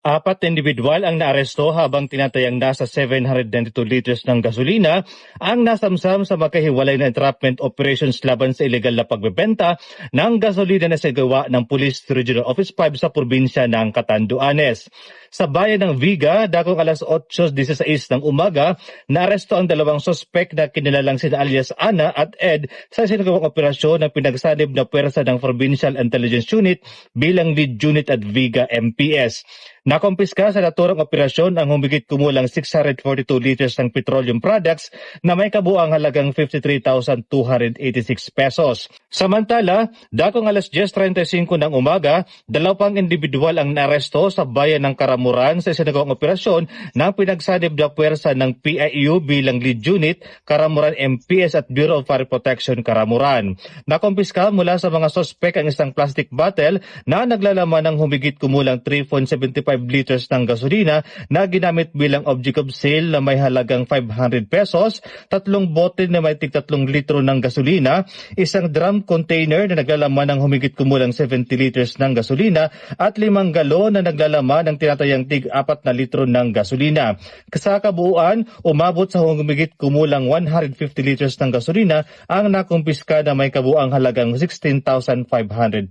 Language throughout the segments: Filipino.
Apat na individual ang naaresto habang tinatayang nasa 792 liters ng gasolina ang nasamsam sa makahiwalay na entrapment operations laban sa illegal na pagbebenta ng gasolina na sagawa ng Police Regional Office 5 sa probinsya ng Catanduanes. Sa bayan ng Viga, dakong alas 8:16 ng umaga, naaresto ang dalawang sospek na kinilalang sina alias Ana at Ed sa sinagawang operasyon ng pinagsanib na pwersa ng Provincial Intelligence Unit bilang lead unit at Viga MPS. Nakumpiska sa naturang operasyon ang humigit kumulang 642 liters ng petroleum products na may kabuang halagang 53,286 pesos. Samantala, dakong alas 10:35 ng umaga, dalawang individual ang naaresto sa bayan ng Karamuran sa isinagawang operasyon ng pinagsanib na puwersa ng PIU bilang lead unit, Karamuran MPS at Bureau of Fire Protection Karamuran. Nakumpiska mula sa mga sospek ang isang plastic bottle na naglalaman ng humigit kumulang 3.75 liters ng gasolina na ginamit bilang object of sale na may halagang 500 pesos, 3 bote na may tig 3 litro ng gasolina, isang drum container na naglalaman ng humigit kumulang 70 liters ng gasolina at 5 galon na naglalaman ng tinatayang tig 4 na litro ng gasolina. Sa kabuuan, umabot sa humigit kumulang 150 liters ng gasolina ang nakumpiska na may kabuang halagang 16,500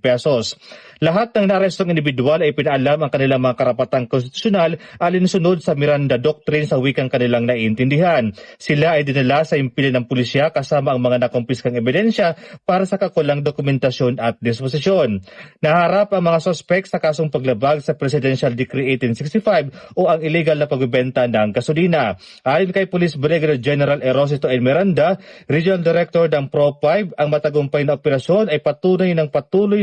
pesos. Lahat ng naarestong individual ay pinaalam ang kanilang mga karapatang konstitusyonal alinsunod sa Miranda Doctrine sa wikang kanilang naiintindihan. Sila ay dinala sa impili ng pulisya kasama ang mga nakumpiskang ebidensya para sa kakulang dokumentasyon at disposisyon. Naharap ang mga sospek sa kasong paglabag sa Presidential Decree 1865 o ang illegal na pagbebenta ng gasolina. Ayon kay Police Brigadier General Erosito N. Miranda, Regional Director ng Pro-5, ang matagumpay na operasyon ay patuloy na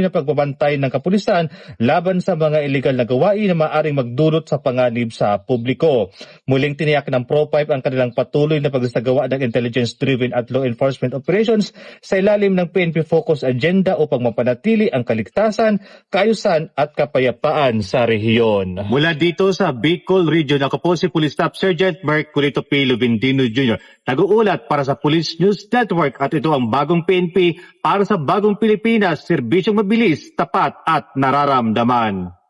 pagbabantay ng kapulisan laban sa mga illegal na gawain na maaaring magdulot sa panganib sa publiko. Muling tiniyak ng Pro-5 ang kanilang patuloy na pagsasagawa ng intelligence-driven at law enforcement operations sa ilalim ng PNP Focus Agenda upang mapanatili ang kaligtasan, kaayusan at kapayapaan sa rehiyon. Mula dito sa Bicol Region, ako po si Police Staff Sergeant Mark Culito P. Lubindino Jr. Nag-uulat para sa Police News Network at ito ang bagong PNP para sa bagong Pilipinas, serbisyong mabilis, tapat at nararamdaman.